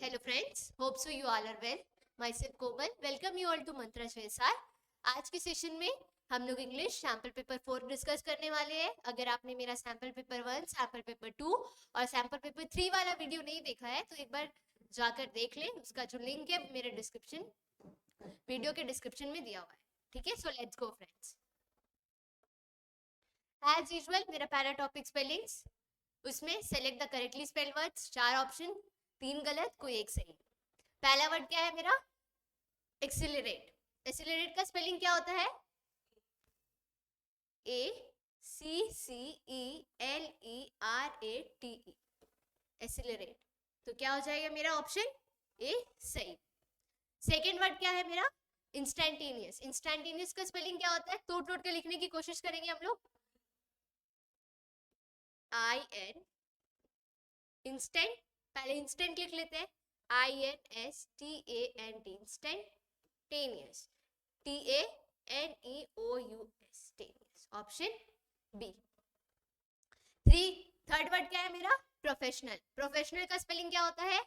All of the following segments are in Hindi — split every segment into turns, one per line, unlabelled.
Hello friends, hope so you all are well. Myself Komal, welcome you all to Mantra JSR. आज के सेशन में हम लोग इंग्लिश सैम्पल पेपर 4 डिस्कस करने वाले हैं. अगर आपने मेरा सैम्पल पेपर 1, सैम्पल पेपर 2 और सैम्पल पेपर 3 वाला वीडियो नहीं देखा है तो एक बार जाकर देख लें. उसका जो लिंक है मेरे वीडियो के डिस्क्रिप्शन में दिया हुआ है. ठीक है, so let's go friends. As usual मेरा पैरा टॉपिक स्पेलिंग्स, उसमें select the correctly spelled words. 4 option, 3 गलत, कोई एक सही. पहला वर्ड क्या है मेरा? एक्सिलरेट. एक्सिलरेट का स्पेलिंग क्या होता है? ACCELERATE. एक्सिलरेट. तो क्या हो जाएगा मेरा ऑप्शन ए सही. सेकेंड वर्ड क्या है मेरा? इंस्टेंटेनियस. इंस्टेंटेनियस का स्पेलिंग क्या होता है? तोड़ तोड़ के लिखने की कोशिश करेंगे हम लोग. IN इंस्टेंट, पहले इंस्टेंट लिख लेते हैं. INSTANT instantaneous. TANEOUS taneous. Option B. Third word क्या है मेरा? प्रोफेशनल. प्रोफेशनल का स्पेलिंग क्या होता है?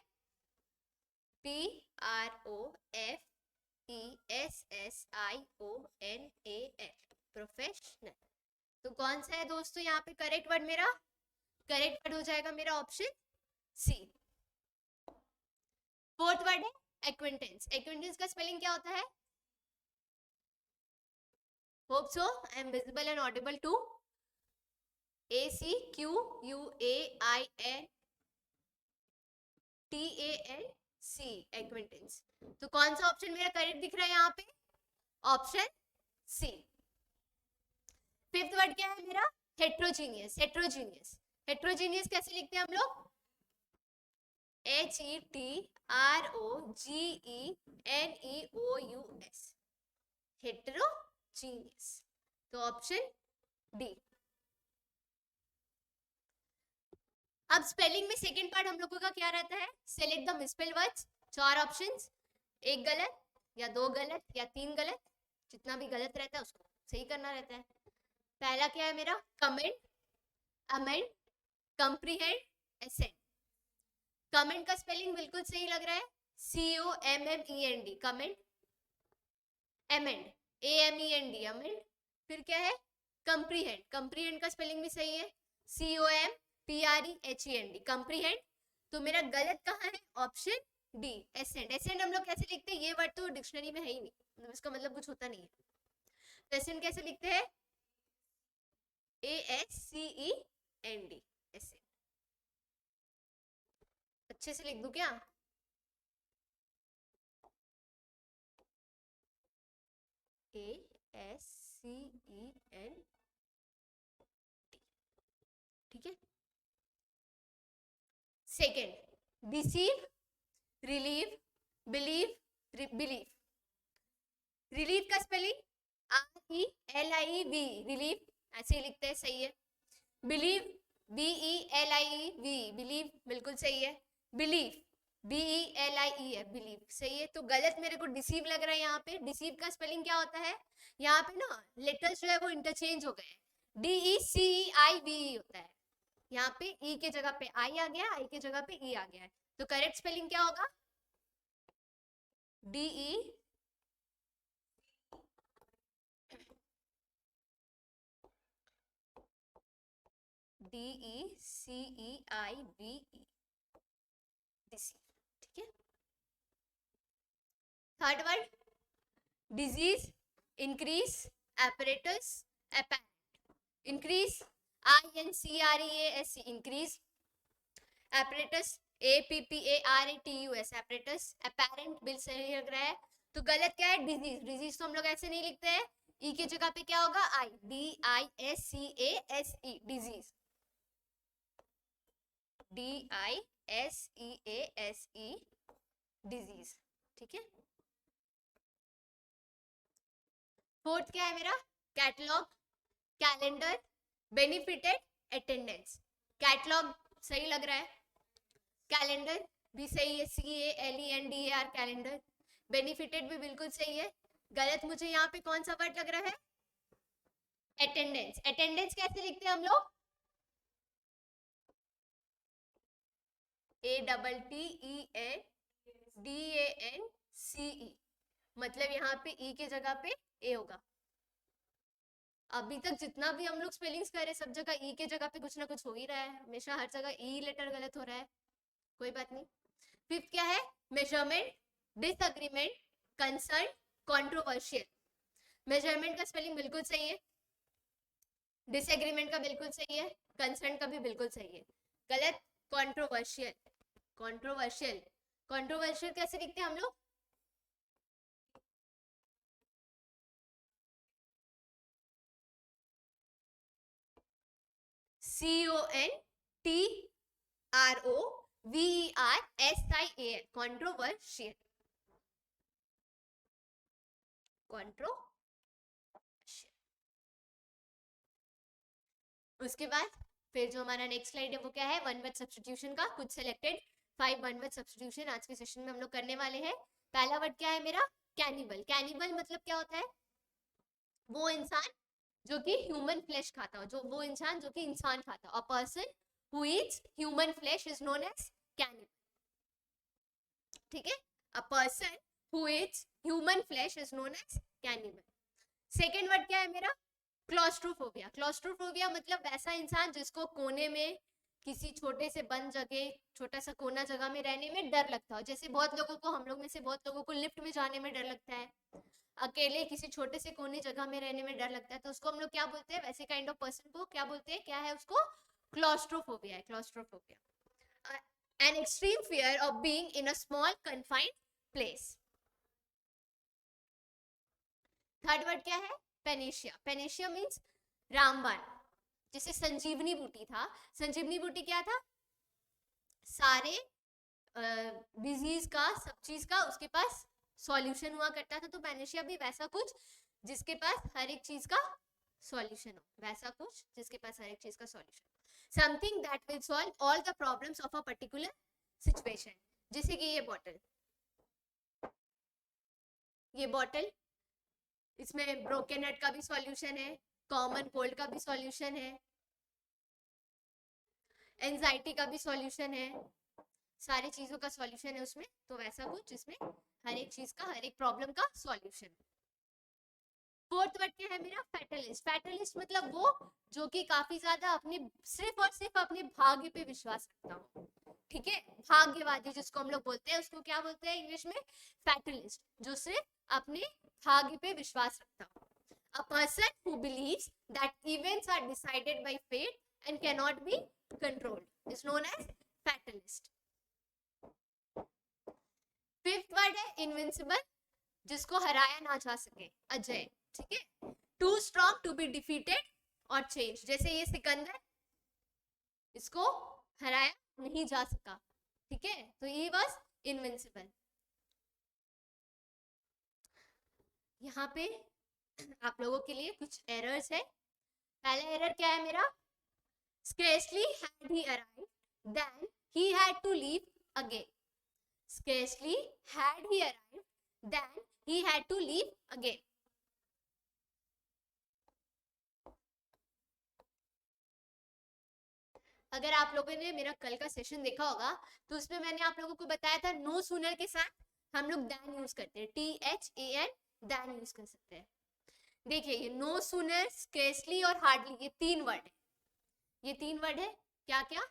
PROFESSIONAL. प्रोफेशनल. तो कौन सा है दोस्तों यहाँ पे करेक्ट वर्ड मेरा? करेक्ट वर्ड हो जाएगा मेरा ऑप्शन सी. फोर्थ वर्ड है एक्विंटेंस. एक्विंटेंस का स्पेलिंग क्या होता है? Hope so I am visible and audible too. ACQUAINTANC acquaintance. तो कौन सा ऑप्शन मेरा करेक्ट दिख रहा है यहाँ पे? Option C. फिफ्थ वर्ड क्या है मेरा? हेट्रोजीनियस. हेट्रोजीनियस. हेट्रोजीनियस कैसे लिखते हैं हम लोग? HETROGENEOUS. हेट्रोजीनियस. तो ऑप्शन डी. अब स्पेलिंग में सेकंड पार्ट हम लोगों का क्या रहता है? Select the misspelled words. 4 options, एक गलत या 2 गलत या 3 गलत. जितना भी गलत रहता है उसको सही करना रहता है. पहला क्या है मेरा? Comment, amend, comprehend, ascend. Comment का स्पेलिंग बिल्कुल सही लग रहा है. COMMEND comment. Amend AMEND amend. फिर क्या है? कंप्रीहेंड. कंप्रीहेंड का स्पेलिंग भी सही है. COMPREHEND comprehend. तो मेरा गलत कहाँ है? Option D ascend. एसेंड हम लोग कैसे लिखते हैं? ये वर्ड तो डिक्शनरी में है ही नहीं, इसका मतलब कुछ होता नहीं है. तो एसेंड कैसे लिखते हैं? ASCEND ascend. अच्छे से लिख दूं क्या? ASCEND. ठीक है. Second, deceive, relieve, believe, believe. Relieve का स्पेलिंग RELIEV रिलीव, ऐसे ही लिखते हैं, सही है. बिलीव BELIEV बिलीव, बिल्कुल सही है. बिलीव BELIE है, बिलीव सही है. तो गलत मेरे को डिसीव लग रहा है यहाँ पे. डिसीव का स्पेलिंग क्या होता है? यहाँ पे ना लेटर्स जो है वो इंटरचेंज हो गए. DECEIVE होता है. यहाँ पे ई के जगह पे आई आ गया, आई के जगह पे ई आ गया है. तो करेक्ट स्पेलिंग क्या होगा? DE DECEIVE deceive. ठीक है. Third word disease, increase, apparatus, apparent. Increase INCREAS increase. apparatus APPARATUS apparatus. apparent bill सही लग रहा है. तो गलत क्या है? डिजीज. डिजीज तो हम लोग ऐसे नहीं लिखते हैं. ई के जगह पे क्या होगा? आई. DISCASE disease. DISEASE disease. ठीक है. फोर्थ क्या है मेरा? Catalogue, calendar, benefited, attendance. Catalogue सही लग रहा है. कैलेंडर भी सही है, CALENDAR कैलेंडर. बेनिफिटेड भी बिल्कुल सही है. गलत मुझे यहाँ पे कौन सा वर्ड लग रहा है? अटेंडेंस. अटेंडेंस कैसे लिखते हैं हम लोग? ATTENDENCE DANCE, मतलब यहाँ पे ई के जगह पे ए होगा। अभी तक जितना भी हम लोग स्पेलिंग्स कर रहे हैं सब जगह ई के जगह पे कुछ ना कुछ हो ही रहा है, हमेशा हर जगह ई लेटर गलत हो रहा है, कोई बात नहीं। फिफ्थ क्या है? Measurement, disagreement, concern, controversial. Measurement का स्पेलिंग बिल्कुल सही है, डिसएग्रीमेंट का बिल्कुल सही है, कंसर्न का भी बिल्कुल सही है। गलत कंट्रोवर्शियल, कंट्रोवर्शियल, कंट्रोवर्शियल कैसे लिखते हैं हम लोग? CONTROVERSIAL, controversial, कंट्रो। उसके बाद फिर जो हमारा नेक्स्ट स्लाइड है वो क्या है? वन वर्ड सब्स्टिट्यूशन का कुछ सिलेक्टेड 5 वन वर्ड सब्स्टिट्यूशन आज के सेशन में हम लोग करने वाले हैं। पहला वर्ड क्या है मेरा? कैनिबल। कैनिबल मतलब क्या होता है? वो इंसान जो कि ह्यूमन फ्लैश खाता हो, जो वो इंसान जो कि इंसान खाता हो। A person who eats human flesh is known as cannibal, ठीक है? A person who eats human flesh is known as cannibal. Second word क्या है मेरा? क्लॉस्ट्रोफोबिया। क्लॉस्ट्रोफोबिया मतलब वैसा इंसान जिसको कोने में किसी छोटे से बंद जगह, छोटा सा कोना जगह में रहने में डर लगता हो। जैसे बहुत लोगों को, हम लोग में से बहुत लोगों को लिफ्ट में जाने में डर लगता है, अकेले किसी छोटे से कोने जगह में रहने में डर लगता है, तो उसको हम लोग क्या बोलते हैं? वैसे काइंड ऑफ पर्सन को क्या बोलते हैं? क्या है उसको? क्लॉस्ट्रोफोबिया है, claustrophobia. An extreme fear of being in a small confined place. Third word क्या है? पेनेशिया। पेनेशिया मीन्स रामबाण। जैसे संजीवनी बूटी था, संजीवनी बूटी क्या था? सारे डिजीज का, सब चीज का उसके पास सॉल्यूशन हुआ करता था। तो पेनेशिया भी वैसा कुछ जिसके पास हर एक चीज का सॉल्यूशन हो, वैसा कुछ जिसके पास हर एक चीज का सॉल्यूशन हो। Something that will solve all the problems of a particular situation. जैसे कि ये बॉटल, ये बॉटल, इसमें ब्रोकन हार्ट का भी सॉल्यूशन है, कॉमन कोल्ड का भी सॉल्यूशन है, एंजाइटी का भी सॉल्यूशन है, सारी चीजों का सॉल्यूशन है उसमें। तो वैसा कुछ जिसमें हर एक चीज का, हर एक प्रॉब्लम का सॉल्यूशन। फोर्थ वर्ड क्या है मेरा? फैटलिस्ट। फैटलिस्ट मतलब वो जो कि काफी ज्यादा अपने, सिर्फ और सिर्फ अपने भाग्य पे विश्वास रखता हो, ठीक है? भाग्यवादी जिसको हम लोग बोलते हैं, उसको क्या बोलते हैं इंग्लिश में? फैटलिस्ट, जो सिर्फ अपने भाग्य पे विश्वास रखता हो। A person who believes that events are decided by fate and cannot be controlled is known as fatalist. Fifth word है इनविंसिबल, जिसको हराया ना जा सके, अजय, ठीक है? Too strong to be defeated और चेंज। जैसे ये सिकंदर, इसको हराया नहीं जा सका, ठीक है? तो ये वाज इनविंसिबल। यहाँ पे आप लोगों के लिए कुछ एरर्स है। पहला एरर क्या है मेरा? Scarcely had he arrived, then he had to leave again. Scarcely had he arrived, then he had to leave again. अगर आप लोगों ने मेरा कल का सेशन देखा होगा तो उसमें मैंने आप लोगों को बताया था नो सूनर के साथ हम लोग दैन यूज करते हैं, THAN, दैन यूज कर सकते हैं। देखिए ये नो सूनर, स्केर्सली और हार्डली, ये तीन वर्ड है, ये तीन वर्ड है। क्या क्या?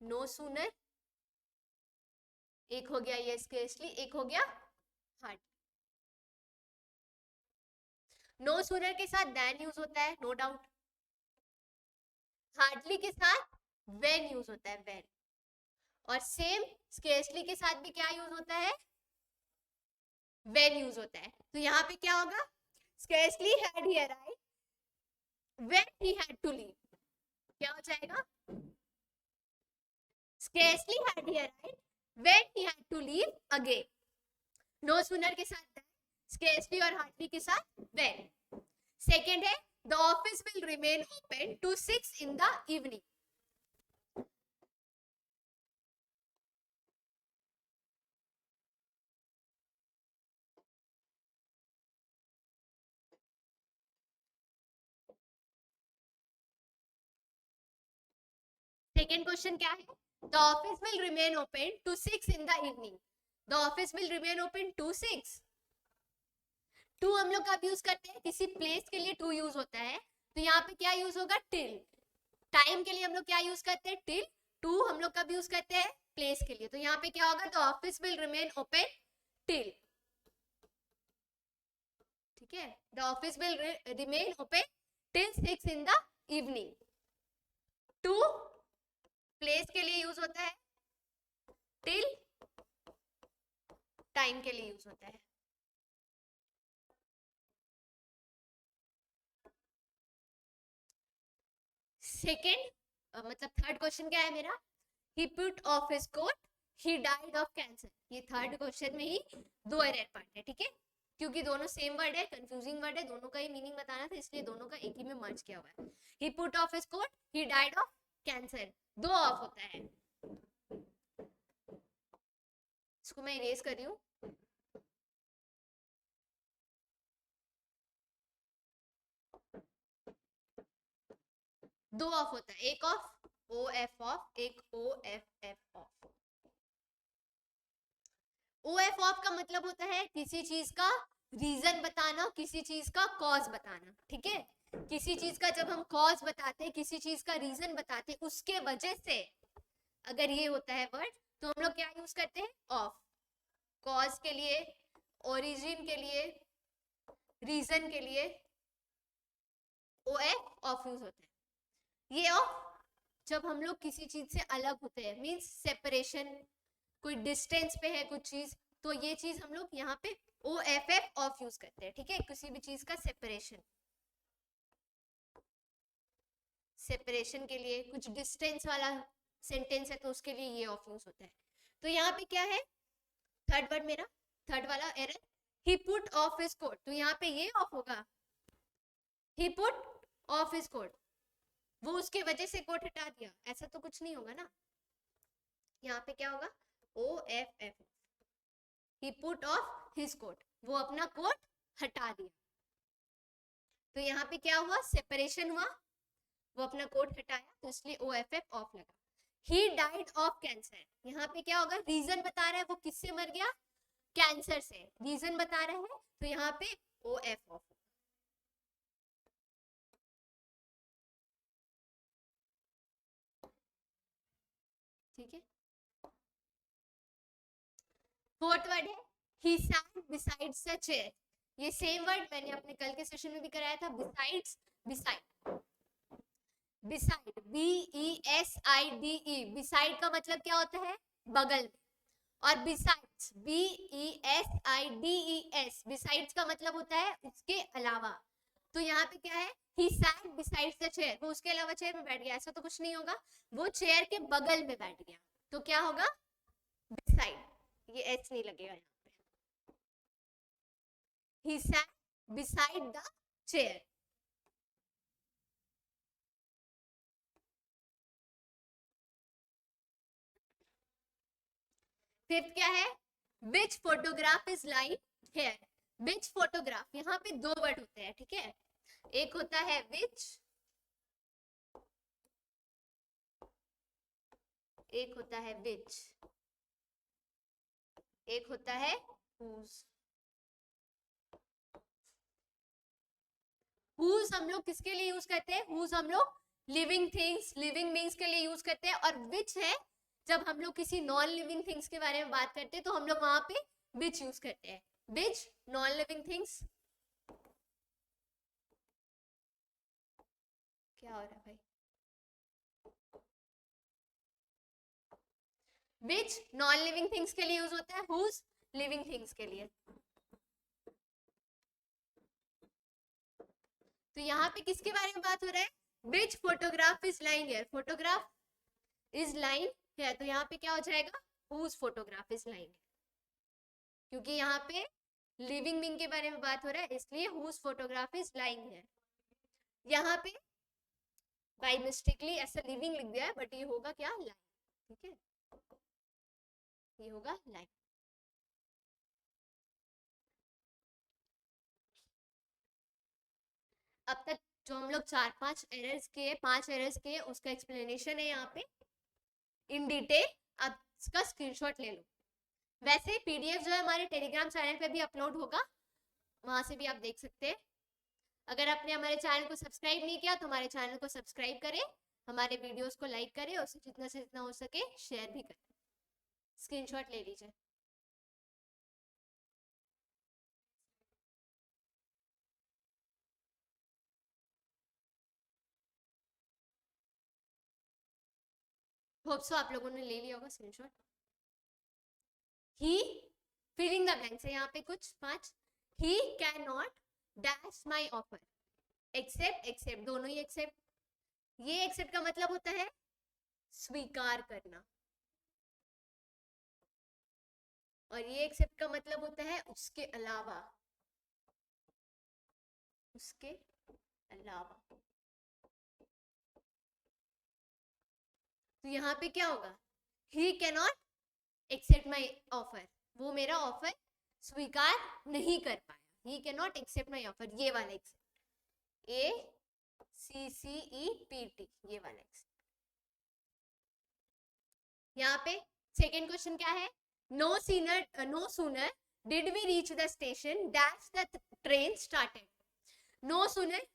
नो सूनर एक हो गया, ये स्केर्सली एक हो गया, हार्ड। नो सूनर के साथ देन यूज होता है, नो डाउट। हार्डली के साथ व्हेन यूज होता है, व्हेन। और सेम स्केर्सली के साथ भी क्या यूज होता है? व्हेन यूज होता है। तो यहाँ पे क्या होगा? Scarcely had he arrived, when he had to leave. क्या हो जाएगा? Scarcely had he arrived, when he had to leave again. No sooner के साथ स्केर्सली और हार्डली के साथ व्हेन। सेकेंड है the office will remain open to 6 in the evening. Second question क्या है? The office will remain open to 6 in the evening. The office will remain open to 6. टू हम लोग कब यूज करते हैं? किसी प्लेस के लिए टू यूज होता है, तो यहाँ पे क्या यूज होगा? टिल. टाइम के लिए हम लोग क्या यूज करते हैं? टिल. टू हम लोग कब यूज करते हैं? प्लेस के लिए. तो यहाँ पे क्या होगा? The office will remain open till. ठीक है, the office will remain open till 6 in the evening. To place के लिए यूज होता है, टिल टाइम के लिए यूज होता है. सेकेंड मतलब थर्ड क्वेश्चन क्या है मेरा? He put off his coat, he died of cancer. ये थर्ड क्वेश्चन में ही दो एरर पार्ट है. ठीक है, क्योंकि दोनों सेम वर्ड है, कंफ्यूजिंग वर्ड है, दोनों का ही मीनिंग बताना था, इसलिए दोनों का एक ही में मर्ज किया हुआ है. He put off his coat, he died of cancer. दो ऑफ होता है. इसको मैं इरेज कर रही हूँ. दो ऑफ होता है, एक ऑफ ओ एफ ऑफ, एक O F F off. O F of का मतलब होता है किसी चीज का रीजन बताना, किसी चीज का कॉज बताना. ठीक है, किसी चीज का जब हम कॉज बताते हैं, किसी चीज का रीजन बताते हैं, उसके वजह से अगर ये होता है वर्ड, तो हम लोग क्या यूज करते हैं? ऑफ. कॉज के लिए, ओरिजिन के लिए, रीजन के लिए ओ एफ ऑफ यूज होता है. ये ऑफ जब हम लोग किसी चीज से अलग होते हैं, मींस सेपरेशन, कोई डिस्टेंस पे है कुछ चीज, तो ये चीज हम लोग यहाँ पे O F F off use करते हैं. ठीक है, किसी भी चीज का सेपरेशन, सेपरेशन के लिए, कुछ डिस्टेंस वाला सेंटेंस है तो उसके लिए ये ऑफ यूज होता है. तो यहाँ पे क्या है? थर्ड वर्ड मेरा, थर्ड वाला error, he put off his coat. तो यहाँ पे ये ऑफ होगा, he put off his coat. वो उसके वजह से कोट हटा दिया, ऐसा तो कुछ नहीं होगा ना. यहाँ पे क्या होगा? O F F. He put off his coat, वो अपना कोट हटा दिया. तो यहाँ पे क्या हुआ? सेपरेशन हुआ, वो अपना कोट हटाया, तो इसलिए ओ एफ एफ ऑफ लगा. ही डाइड ऑफ कैंसर. यहाँ पे क्या होगा? रीजन बता रहा है वो किससे मर गया? कैंसर से. रीजन बता रहा है, तो यहाँ पे ओ एफ ऑफ. ठीक है, फोर्थ वर्ड है he sat besides the chair. ये सेम वर्ड मैंने अपने कल के सेशन में भी कराया था. besides, beside, beside, B E S I D E. beside का मतलब क्या होता है? बगल में. और besides, B E S I D E S, besides का मतलब होता है उसके अलावा. तो यहाँ पे क्या है? he sat besides the chair. वो उसके अलावा चेयर में बैठ गया, ऐसा तो कुछ नहीं होगा. वो चेयर के बगल में बैठ गया, तो क्या होगा? beside. ये एच नहीं लगेगा यहाँ पे. he sat beside the chair. Fifth क्या है? which photograph is lying here. which photograph, यहाँ पे दो वर्ड होते हैं. ठीक है, एक होता है which, एक होता है which, एक होता है whose. whose हम लोग किसके लिए यूज करते हैं? whose हम लोग लिविंग थिंग्स, लिविंग बींग्स के लिए यूज करते हैं. और which है जब हम लोग किसी नॉन लिविंग थिंग्स के बारे में बात करते हैं, तो हम लोग वहां पे which यूज करते हैं. which non living things. क्या हो रहा है भाई? which नॉन लिविंग थिंग्स के लिए यूज होता है, whose लिविंग थिंग्स के लिए. तो यहाँ पे किसके बारे में बात हो रहा है? which photograph is lying here. photograph is lying here, तो यहाँ पे क्या हो जाएगा? whose photograph is lying here. क्योंकि यहाँ पे लिविंग बीइंग के बारे में बात हो रहा है, इसलिए whose photograph is lying here. यहाँ पे बाय मिस्टेकली ऐसा लिविंग लिख दिया है, बट ये होगा क्या? लाइन. ठीक है, ये होगा लाइन. अब तक जो हम लोग चार पांच एरर्स किए, पांच एरर्स किए, उसका एक्सप्लेनेशन है यहाँ पे. इन डिटेल, आप इसका स्क्रीनशॉट ले लो। वैसे पीडीएफ जो है हमारे टेलीग्राम चैनल पे भी अपलोड होगा, वहां से भी आप देख सकते हैं। अगर आपने हमारे चैनल को सब्सक्राइब नहीं किया तो हमारे चैनल को सब्सक्राइब करें, हमारे वीडियोस को लाइक करें और जितना से जितना हो सके शेयर भी करें। स्क्रीनशॉट ले लीजिए। होप सो आप लोगों ने ले लिया होगा स्क्रीनशॉट। ही फिलिंग द ब्लैंक्स है यहाँ पे कुछ 5। He can not dash my offer accept, except दोनों ही एक्सेप्ट। ये एक्सेप्ट का मतलब होता है स्वीकार करना, और ये एक्सेप्ट का मतलब होता है उसके अलावा, उसके अलावा। तो यहाँ पे क्या होगा, he can not accept my offer, वो मेरा ऑफर स्वीकार नहीं कर पाया। He can not accept my offer, ये वाला एक्सेप्ट, ACCEPT, ये वाला एक्सेप्ट। यहाँ पे सेकेंड क्वेश्चन क्या है, no sooner did we reach the station dash the train started. No sooner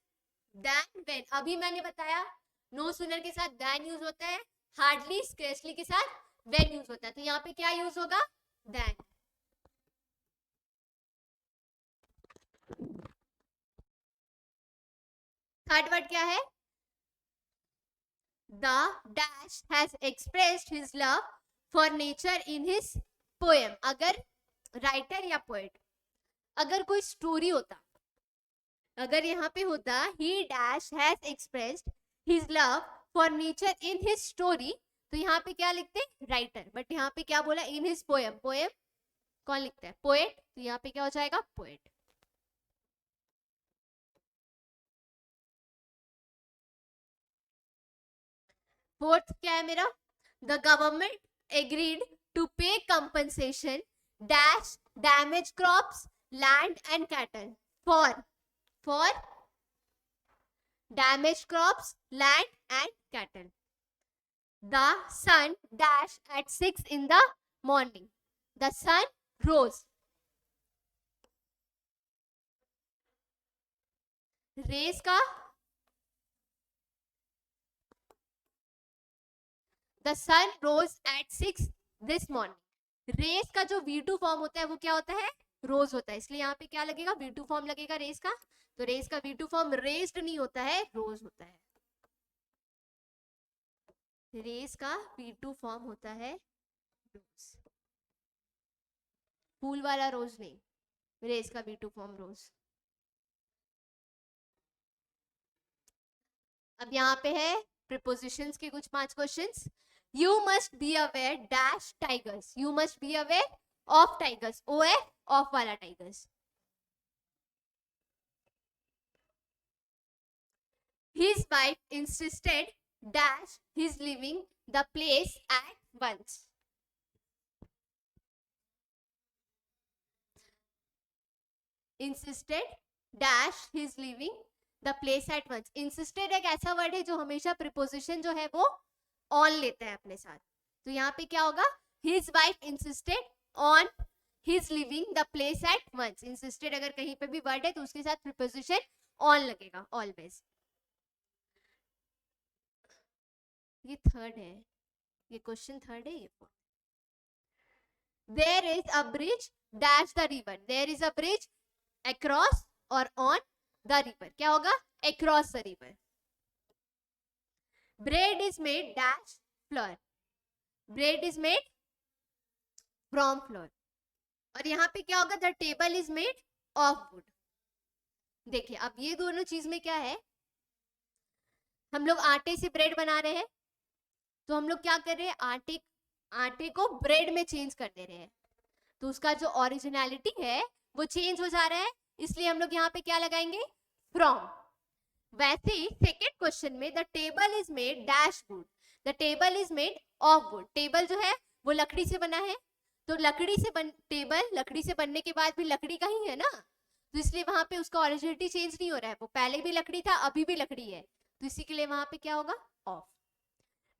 than when, अभी मैंने बताया नो सूनर के साथ देन यूज होता है, हार्डली स्केर्सली के साथ व्हेन यूज होता है। तो यहाँ पे क्या यूज होगा, देन। थर्ड वर्ड क्या है, the dash has expressed his love for nature in his poem. अगर राइटर या पोएट, अगर कोई स्टोरी होता, अगर यहाँ पे होता ही dash has expressed his love for nature in his story, तो यहाँ पे क्या लिखते, राइटर। बट यहाँ पे क्या बोला, इन हिज पोएम। पोएम कौन लिखता है, पोएट। तो यहाँ पे क्या हो जाएगा, पोएट। फोर्थ क्या है मेरा, द गवर्नमेंट एग्रीड टू पे compensation dash damage crops land and cattle for damaged crops, land and cattle. The sun dash at 6 in the morning. The sun rose. Rays का, the sun rose at 6 this morning. Race का जो V2 फॉर्म होता है वो क्या होता है, रोज होता है, इसलिए यहाँ पे क्या लगेगा, V2 फॉर्म लगेगा रेस का। तो रेस का V2 फॉर्म रेस्ड नहीं होता है, रोज होता है। रेस का V2 फॉर्म होता है रोज, फूल वाला रोज नहीं, रेस का V2 फॉर्म रोज। अब यहाँ पे है प्रीपोजिशंस के कुछ 5 questions. You must be aware dash tigers. You must be aware of tigers. OF of वाला tigers. His wife insisted dash his leaving the place at once. Insisted dash his leaving the place at once. Insisted एक ऐसा वर्ड है जो हमेशा प्रीपोजिशन जो है वो ऑन लेता है अपने साथ। तो यहाँ पे क्या होगा, his wife insisted on his leaving the place at once. insisted अगर कहीं पे भी वर्ड है तो उसके साथ प्रीपोजिशन ऑन लगेगा ऑलवेज। ये थर्ड है, ये क्वेश्चन थर्ड है। ये there is a bridge dash the river. there is a bridge across or on the river. क्या होगा, across the river. Bread is made dash flour. Bread is made from flour. और यहाँ पे क्या होगा, the table is made of wood. देखिए अब ये दोनों चीज में क्या है, हम लोग आटे से ब्रेड बना रहे हैं, तो हम लोग क्या कर रहे हैं, आटे को ब्रेड में चेंज कर दे रहे हैं, तो उसका जो ओरिजिनलिटी है वो चेंज हो जा रहा है, इसलिए हम लोग यहाँ पे क्या लगाएंगे, फ्रॉम। वैसे ही सेकेंड क्वेश्चन में the table is made dash would, the table is made of would. Table जो है वो लकड़ी से बना है, तो टेबल लकड़ी से बनने के बाद भी लकड़ी का ही है ना, तो इसलिए वहां पे उसका ओरिजिनलिटी चेंज नहीं हो रहा है, वो पहले भी लकड़ी था अभी भी लकड़ी है, तो इसी के लिए वहां पे क्या होगा, ऑफ।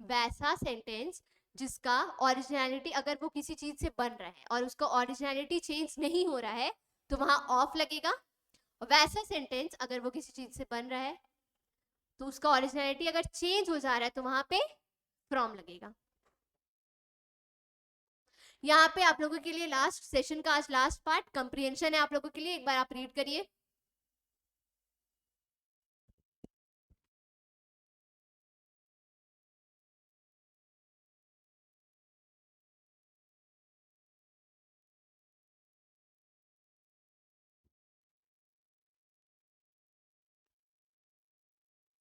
वैसा सेंटेंस जिसका ओरिजिनलिटी, अगर वो किसी चीज से बन रहा है और उसका ओरिजिनलिटी चेंज नहीं हो रहा है तो वहां ऑफ लगेगा। वैसा सेंटेंस अगर वो किसी चीज से बन रहा है तो उसका ओरिजिनलिटी अगर चेंज हो जा रहा है तो वहां पे फ्रॉम लगेगा। यहाँ पे आप लोगों के लिए लास्ट सेशन का आज लास्ट पार्ट कंप्रीहेंशन है आप लोगों के लिए, एक बार आप रीड करिए।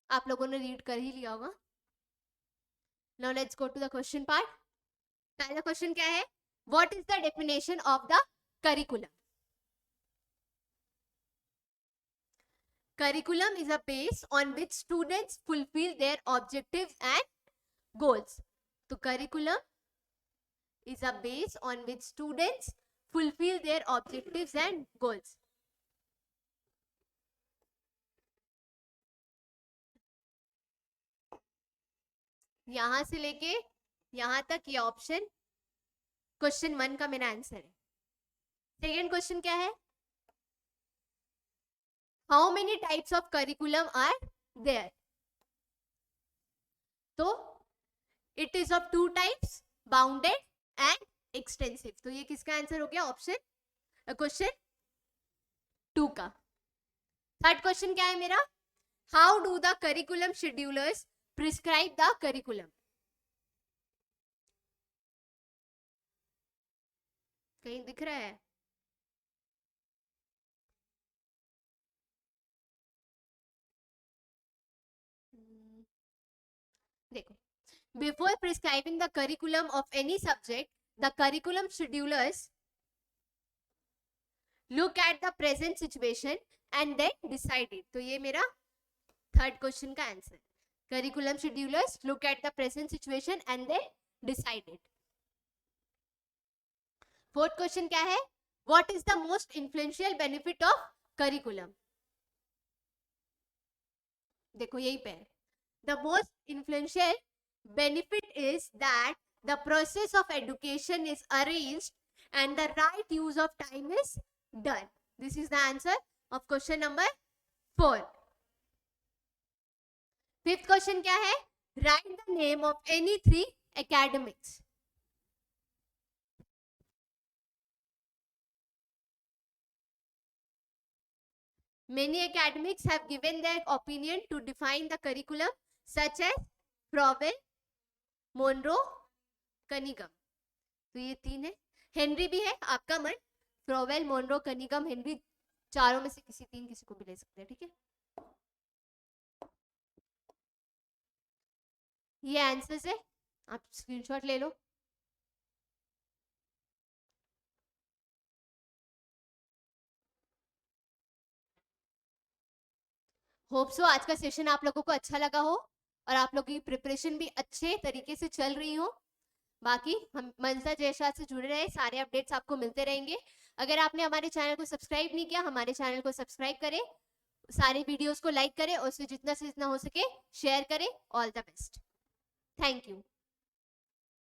आप लोगों ने रीड कर ही लिया होगा। Now let's go to the question part. पहला क्वेश्चन क्या है, what is the definition of the curriculum? Curriculum is a base on which students fulfill their objectives and goals. तो curriculum is a base on which students fulfill their objectives and goals. यहां से लेके यहां तक ये ऑप्शन क्वेश्चन 1 का मेरा आंसर है। सेकेंड क्वेश्चन क्या है, how many types of curriculum are there? तो it is of 2 types, bounded and extensive. तो ये किसका आंसर हो गया, ऑप्शन क्वेश्चन 2 का। थर्ड क्वेश्चन क्या है मेरा, how do the curriculum schedulers prescribe the curriculum? कहीं दिख रहा है? देखो, before prescribing the curriculum of any subject the curriculum schedulers look at the present situation and then decide it. तो ये मेरा थर्ड क्वेश्चन का answer. Curriculum schedulers look at the present situation and then decide it. Fourth question क्या है, what is the most influential benefit of curriculum? देखो यही पे है, the most influential benefit is that the process of education is arranged and the right use of time is done. This is the answer of question number 4. Fifth question क्या है, write the name of any 3 academics. Many academics have given their opinion to define the curriculum such as Froebel, Monroe, Cunningham. तो ये 3 है। हेनरी भी है, आपका मन, फ्रोवेल, मोनरो, कनिगम, हेनरी, चारों में से किसी 3 किसी को भी ले सकते हैं, ठीक है। ये आंसर्स है, आप स्क्रीनशॉट ले लो। होप सो आज का सेशन आप लोगों को अच्छा लगा हो और आप लोगों की प्रिपरेशन भी अच्छे तरीके से चल रही हो। बाकी हम मंजा जयशाद से जुड़े रहे, सारे अपडेट्स आपको मिलते रहेंगे। अगर आपने हमारे चैनल को सब्सक्राइब नहीं किया, हमारे चैनल को सब्सक्राइब करें, सारे वीडियोस को लाइक करें और उससे जितना से जितना हो सके शेयर करें। All the best, thank you.